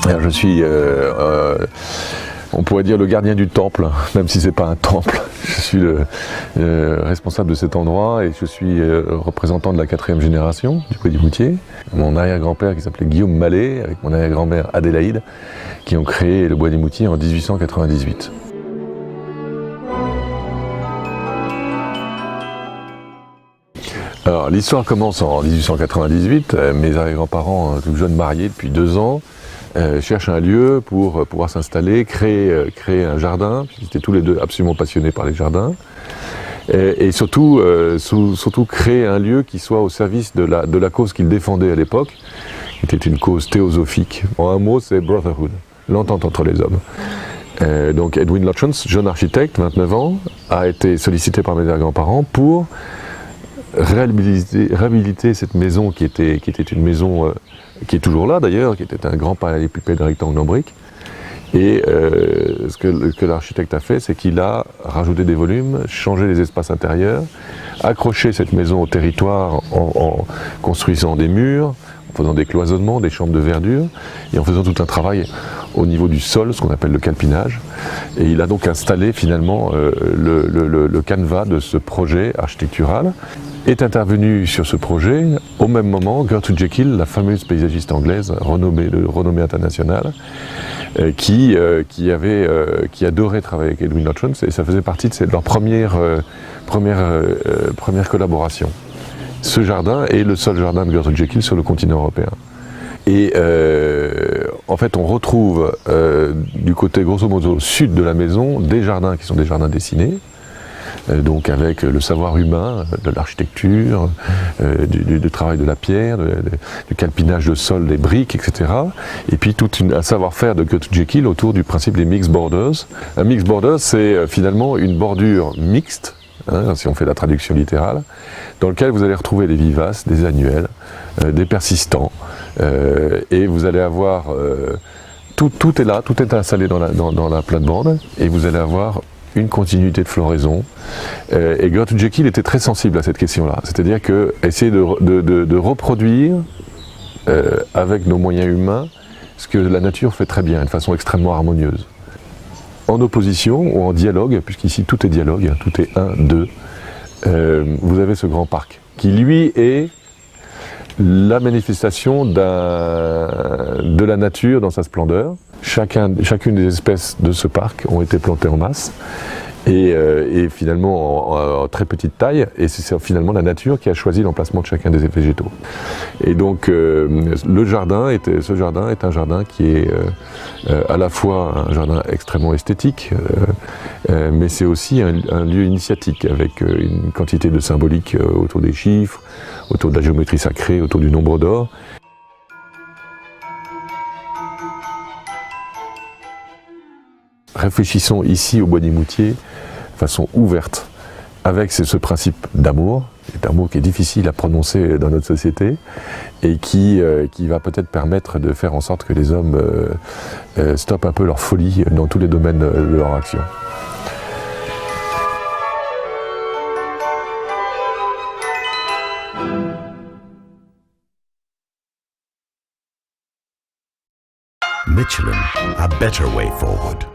Alors, je suis, on pourrait dire, le gardien du temple, même si c'est pas un temple. Je suis le responsable de cet endroit et je suis représentant de la 4e génération du Bois du Moutier. Mon arrière-grand-père qui s'appelait Guillaume Mallet, avec mon arrière-grand-mère Adélaïde, qui ont créé le Bois du Moutier en 1898. Alors l'histoire commence en 1898, mes arrière-grands-parents, tout jeunes mariés depuis 2 ans, cherchent un lieu pour pouvoir s'installer, créer un jardin, puisqu'ils étaient tous les deux absolument passionnés par les jardins, et surtout créer un lieu qui soit au service de la cause qu'ils défendaient à l'époque, qui était une cause théosophique. En un mot, c'est brotherhood, l'entente entre les hommes. Donc Edwin Lutyens, jeune architecte, 29 ans, a été sollicité par mes arrière-grands-parents pour réhabiliter cette maison qui était une maison qui est toujours là d'ailleurs, qui était un grand parallélépipède rectangle en briques. Et ce que l'architecte a fait, c'est qu'il a rajouté des volumes, changé les espaces intérieurs, accroché cette maison au territoire en construisant des murs, en faisant des cloisonnements, des chambres de verdure, et en faisant tout un travail au niveau du sol, ce qu'on appelle le calpinage. Et il a donc installé finalement le canevas de ce projet architectural. Est intervenue sur ce projet au même moment Gertrude Jekyll, la fameuse paysagiste anglaise de renommée internationale, qui adorait travailler avec Edwin Lutyens, et ça faisait partie de leur première collaboration. Ce jardin est le seul jardin de Gertrude Jekyll sur le continent européen. Et en fait, on retrouve du côté grosso modo sud de la maison des jardins qui sont des jardins dessinés, donc avec le savoir humain de l'architecture, du travail de la pierre, du calpinage de sol, des briques, etc. Et puis tout un savoir-faire de Gertrude Jekyll autour du principe des mixed borders. Un mixed border, c'est finalement une bordure mixte, si on fait la traduction littérale, dans lequel vous allez retrouver des vivaces, des annuels, des persistants, et vous allez avoir tout est là, tout est installé dans la plate-bande, et vous allez avoir une continuité de floraison. Et Gertrude Jekyll était très sensible à cette question-là, c'est-à-dire que essayer de reproduire avec nos moyens humains ce que la nature fait très bien, de façon extrêmement harmonieuse. En opposition ou en dialogue, puisqu'ici tout est dialogue, tout est 1, 2, vous avez ce grand parc qui lui est la manifestation de la nature dans sa splendeur. Chacune des espèces de ce parc ont été plantées en masse et finalement en très petite taille, et c'est finalement la nature qui a choisi l'emplacement de chacun des végétaux. Et donc ce jardin est un jardin qui est à la fois un jardin extrêmement esthétique, mais c'est aussi un lieu initiatique avec une quantité de symbolique autour des chiffres, autour de la géométrie sacrée, autour du nombre d'or. Réfléchissons ici au Bois du Moutier de façon ouverte, avec ce principe d'amour qui est difficile à prononcer dans notre société, et qui va peut-être permettre de faire en sorte que les hommes stoppent un peu leur folie dans tous les domaines de leur action. Michelin, a better way forward.